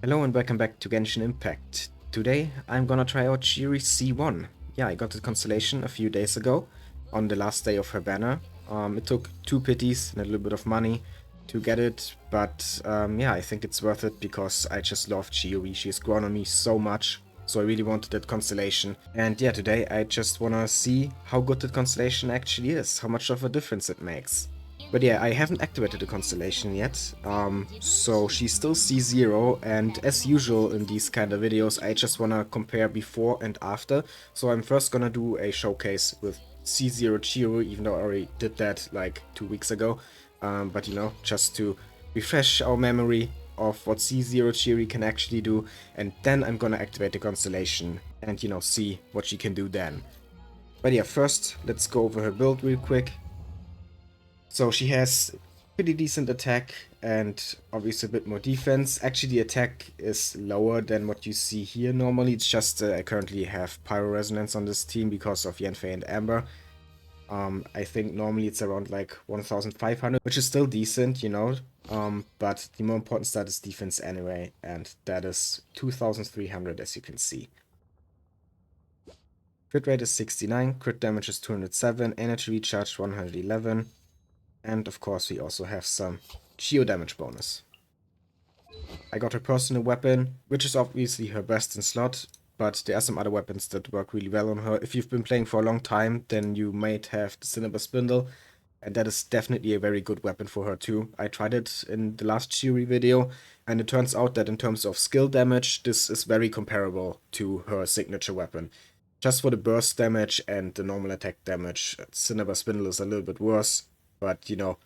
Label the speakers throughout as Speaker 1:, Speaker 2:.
Speaker 1: Hello and welcome back to Genshin Impact. Today I'm gonna try out Chiori C1. Yeah, I got the constellation a few days ago on the last day of her banner. It took 2 pities and a little bit of money to get it, but yeah, I think it's worth it because I just love Chiori. She's grown on me so much, so I really wanted that constellation. And yeah, today I just wanna see how good that constellation actually is, how much of a difference it makes. But yeah, I haven't activated the constellation yet, so she's still C0, and as usual in these kind of videos, I just wanna compare before and after. So I'm first gonna do a showcase with C0 Chiori, even though I already did that like 2 weeks ago. But you know, just to refresh our memory of what C0 Chiori can actually do, and then I'm gonna activate the constellation and, you know, see what she can do then. But yeah, first, let's go over her build real quick. So she has pretty decent attack and obviously a bit more defense. Actually, the attack is lower than what you see here normally. It's just I currently have Pyro Resonance on this team because of Yanfei and Amber. I think normally it's around like 1500, which is still decent, you know. But the more important stat is defense anyway, and that is 2300 as you can see. Crit rate is 69, crit damage is 207, energy recharge 111. And of course we also have some geo damage bonus. I got her personal weapon, which is obviously her best in slot, but there are some other weapons that work really well on her. If you've been playing for a long time, then you might have the Cinnabar Spindle, and that is definitely a very good weapon for her too. I tried it in the last Chiori video, and it turns out that in terms of skill damage, this is very comparable to her signature weapon. Just for the burst damage and the normal attack damage, Cinnabar Spindle is a little bit worse, but you know,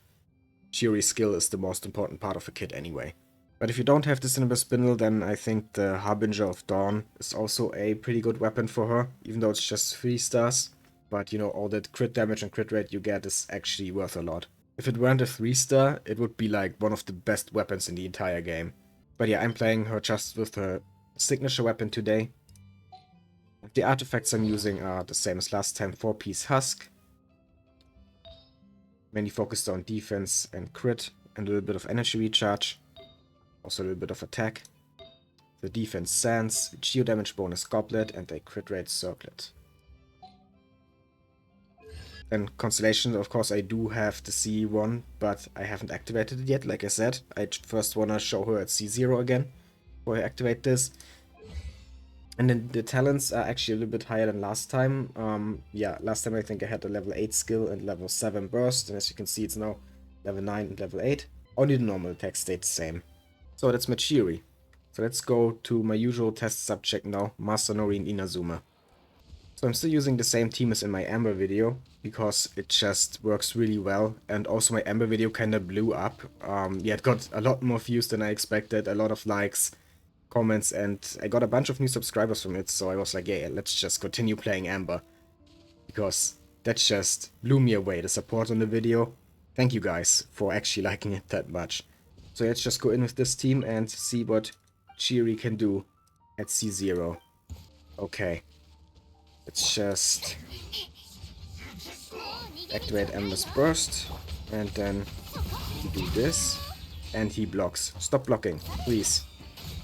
Speaker 1: Chiori's skill is the most important part of a kit anyway. But if you don't have the Cinnabar Spindle, then I think the Harbinger of Dawn is also a pretty good weapon for her, even though it's just 3 stars. But you know, all that crit damage and crit rate you get is actually worth a lot. If it weren't a 3-star, it would be like one of the best weapons in the entire game. But yeah, I'm playing her just with her signature weapon today. The artifacts I'm using are the same as last time, 4-piece husk. Mainly focused on defense and crit, and a little bit of energy recharge. Also a little bit of attack. The defense sands, geo damage bonus goblet, and a crit rate circlet. Then constellation, of course I do have the C1, but I haven't activated it yet, like I said. I first wanna show her at C0 again, before I activate this. And then the talents are actually a little bit higher than last time. Yeah, last time I think I had a level 8 skill and level 7 burst, and as you can see it's now level 9 and level 8. Only the normal attack stayed the same. So that's my Chiori. So let's go to my usual test subject now, Masanori and Inazuma. So I'm still using the same team as in my Amber video, because it just works really well, and also my Amber video kinda blew up. Yeah, it got a lot more views than I expected, a lot of likes, comments, and I got a bunch of new subscribers from it, so I was like, yeah, let's just continue playing Amber. Because that just blew me away, the support on the video. Thank you guys for actually liking it that much. So let's just go in with this team and see what Chiori can do at C0. Okay. Let's just activate Ember's Burst, and then we do this, and he blocks. Stop blocking, please.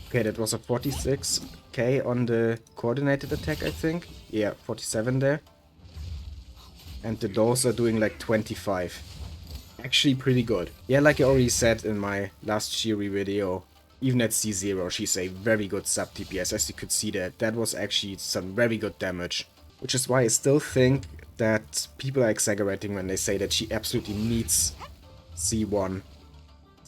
Speaker 1: Okay, that was a 46k on the coordinated attack, I think. Yeah, 47 there. And the doors are doing like 25. Actually pretty good. Yeah, like I already said in my last Chiori video, even at C0 she's a very good sub DPS, as you could see that was actually some very good damage. Which is why I still think that people are exaggerating when they say that she absolutely needs C1.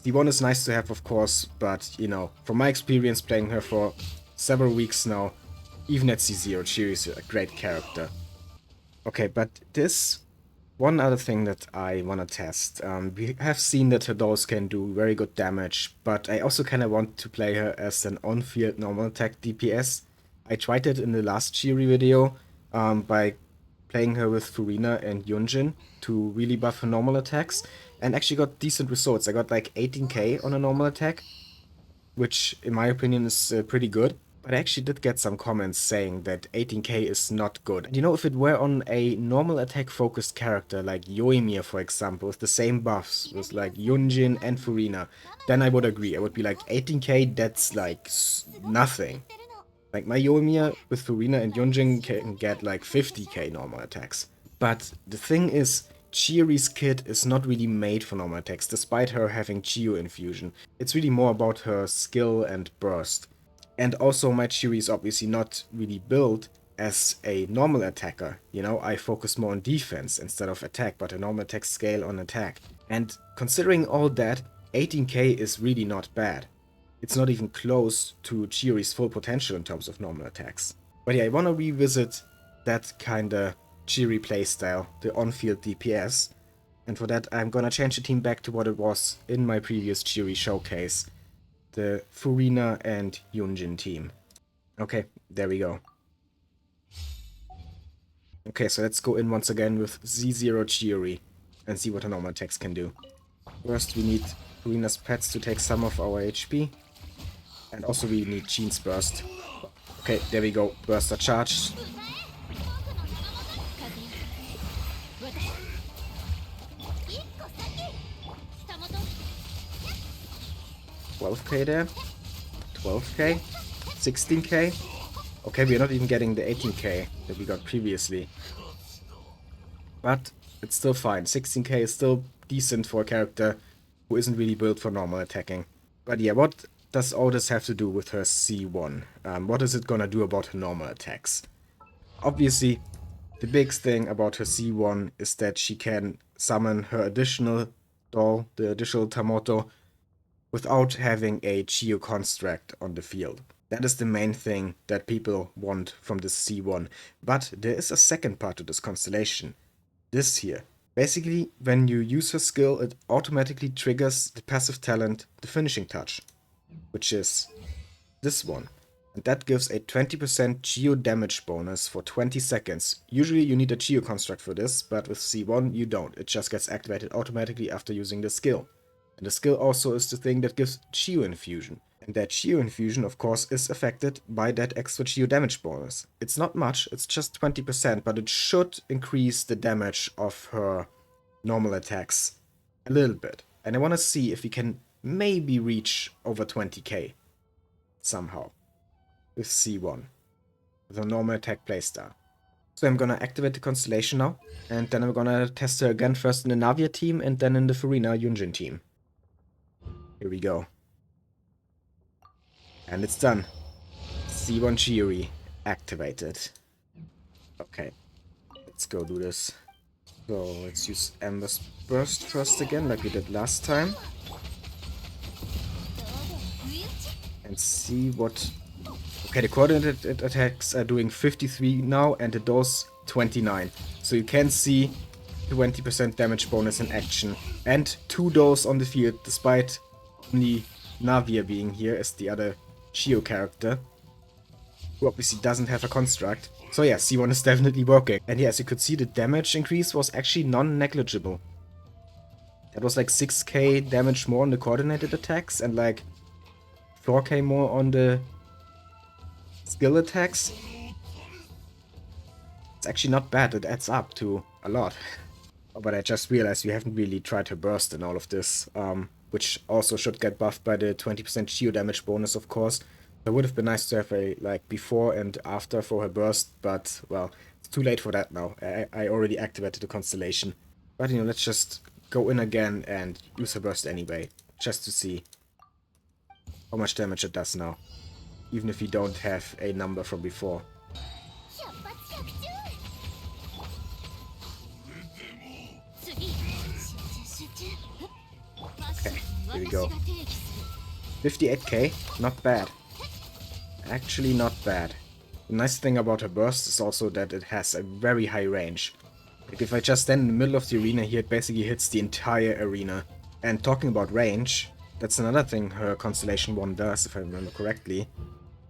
Speaker 1: C1 is nice to have, of course, but you know, from my experience playing her for several weeks now, even at C0 she is a great character. Okay, but this one other thing that I want to test. We have seen that her dolls can do very good damage, but I also kind of want to play her as an on-field normal attack DPS. I tried it in the last Chiori video by playing her with Furina and Yunjin to really buff her normal attacks, and actually got decent results. I got like 18k on a normal attack, which in my opinion is pretty good. But I actually did get some comments saying that 18k is not good. And you know, if it were on a normal attack-focused character like Yoimiya, for example, with the same buffs, with like Yunjin and Furina, then I would agree. I would be like, 18k, that's like nothing. Like, my Yoimiya with Furina and Yunjin can get like 50k normal attacks. But the thing is, Chiori's kit is not really made for normal attacks, despite her having Chio infusion. It's really more about her skill and burst. And also, my Chiori is obviously not really built as a normal attacker. You know, I focus more on defense instead of attack, but a normal attack scale on attack. And considering all that, 18k is really not bad. It's not even close to Chiori's full potential in terms of normal attacks. But yeah, I want to revisit that kinda Chiori playstyle, the on-field DPS. And for that, I'm gonna change the team back to what it was in my previous Chiori showcase. The Furina and Yunjin team. Okay, there we go. Okay, so let's go in once again with C0 Chiori and see what her normal attacks can do. First, we need Furina's pets to take some of our HP. And also we need Jean's burst. Okay, there we go. Burst are charged. 12k there. 12k. 16k. Okay, we're not even getting the 18k that we got previously. But it's still fine. 16k is still decent for a character who isn't really built for normal attacking. But yeah, what does all this have to do with her C1? What is it gonna do about her normal attacks? Obviously, the big thing about her C1 is that she can summon her additional doll, the additional Tamoto, without having a Chio construct on the field. That is the main thing that people want from this C1. But there is a second part to this constellation. This here. Basically, when you use her skill, it automatically triggers the passive talent, the finishing touch, which is this one. And that gives a 20% Chio damage bonus for 20 seconds. Usually you need a Chio construct for this, but with C1 you don't. It just gets activated automatically after using the skill. And the skill also is the thing that gives Chio infusion. And that Chio infusion, of course, is affected by that extra Chio damage bonus. It's not much, it's just 20%, but it should increase the damage of her normal attacks a little bit. And I want to see if we can maybe reach over 20k somehow with C1, with a normal attack playstyle. So I'm gonna activate the constellation now, and then I'm gonna test her again, first in the Navia team and then in the Furina Yunjin team. Here we go. And it's done. C1 Chiori activated. Okay, let's go do this. So let's use Ember's Burst first again, like we did last time. And see what... Okay, the coordinated attacks are doing 53 now, and the dose 29. So you can see 20% damage bonus in action. And 2 dose on the field, despite only Navia being here as the other Chio character, who obviously doesn't have a construct. So yeah, C1 is definitely working. And yeah, as you could see, the damage increase was actually non-negligible. That was like 6k damage more on the coordinated attacks and like 4k more on the skill attacks. It's actually not bad, it adds up to a lot. But I just realized we haven't really tried her burst in all of this, which also should get buffed by the 20% Chio damage bonus, of course. It would have been nice to have a like before and after for her burst, but well, it's too late for that now. I already activated the constellation. But you know, let's just go in again and use her burst anyway, just to see how much damage it does now, even if we don't have a number from before. Okay, here we go. 58k, not bad. Actually not bad. The nice thing about her burst is also that it has a very high range. Like if I just stand in the middle of the arena here, it basically hits the entire arena. And talking about range, that's another thing her Constellation 1 does, if I remember correctly.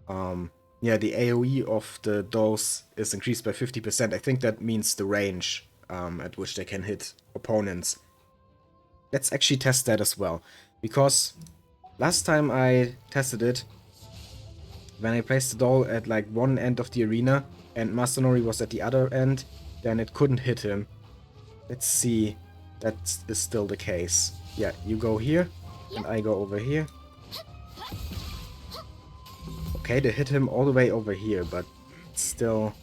Speaker 1: Yeah, the AoE of the dolls is increased by 50%. I think that means the range at which they can hit opponents. Let's actually test that as well, because last time I tested it, When I placed the doll at like one end of the arena and Masanori was at the other end, then it couldn't hit him. Let's see. That is still the case. Yeah, you go here and I go over here. Okay, they hit him all the way over here, but still...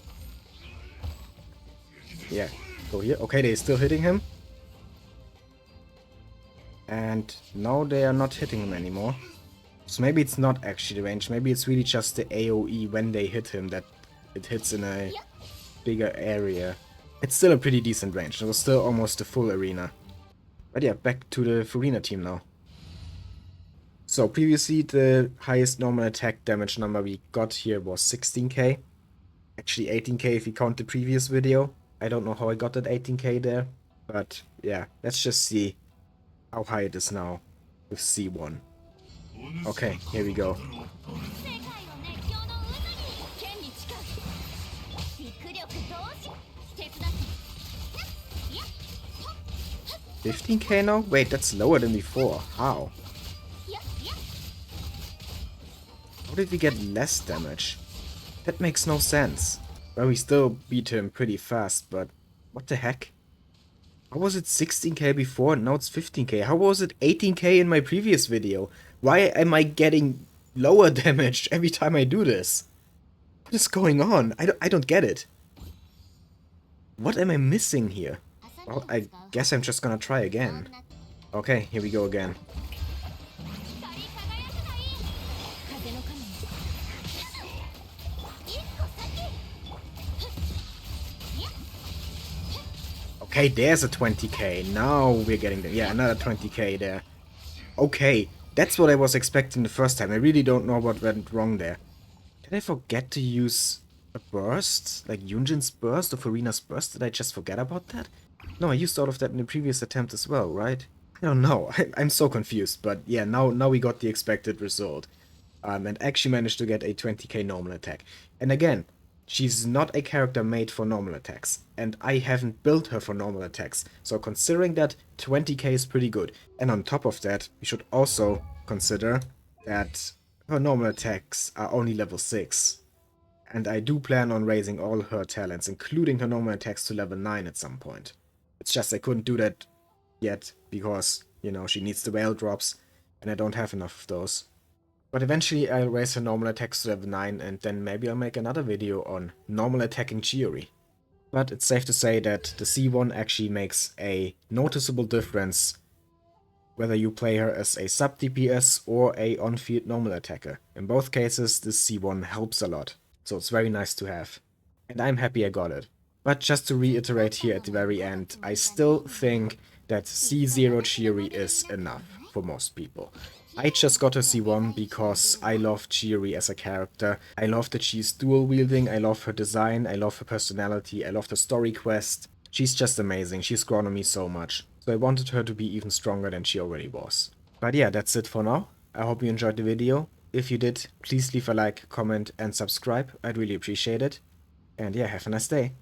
Speaker 1: Yeah, go here. Okay, they're still hitting him. And now they are not hitting him anymore. So maybe it's not actually the range. Maybe it's really just the AoE when they hit him that it hits in a bigger area. It's still a pretty decent range. It was still almost a full arena. But yeah, back to the Furina team now. So previously the highest normal attack damage number we got here was 16k. Actually 18k if you count the previous video. I don't know how I got that 18k there. But yeah, let's just see how high it is now with C1. Okay, here we go. 15k now? Wait, that's lower than before. How? How did we get less damage? That makes no sense. Well, we still beat him pretty fast, but what the heck? How was it 16k before and now it's 15k? How was it 18k in my previous video? Why am I getting lower damage every time I do this? What is going on? I don't get it. What am I missing here? Well, I guess I'm just gonna try again. Okay, here we go again. Okay, there's a 20k. Now we're getting there. Yeah, another 20k there. Okay, that's what I was expecting the first time. I really don't know what went wrong there. Did I forget to use a burst? Like Yunjin's burst or Furina's burst? Did I just forget about that? No, I used all of that in the previous attempt as well, right? I don't know. I'm so confused. But yeah, now we got the expected result. And actually managed to get a 20k normal attack. And again, she's not a character made for normal attacks. And I haven't built her for normal attacks. So considering that, 20k is pretty good. And on top of that, we should also consider that her normal attacks are only level 6. And I do plan on raising all her talents, including her normal attacks, to level 9 at some point. It's just I couldn't do that yet, because, you know, she needs the whale drops, and I don't have enough of those. But eventually I'll raise her normal attacks to level 9, and then maybe I'll make another video on normal attacking Chiori. But it's safe to say that the C1 actually makes a noticeable difference whether you play her as a sub DPS or a on-field normal attacker. In both cases, this C1 helps a lot, so it's very nice to have. And I'm happy I got it. But just to reiterate here at the very end, I still think that C0 Chiori is enough for most people. I just got her C1 because I love Chiori as a character. I love that she's dual wielding, I love her design, I love her personality, I love the story quest. She's just amazing, she's grown on me so much. So I wanted her to be even stronger than she already was. But yeah, that's it for now. I hope you enjoyed the video. If you did, please leave a like, comment and subscribe. I'd really appreciate it. And yeah, have a nice day.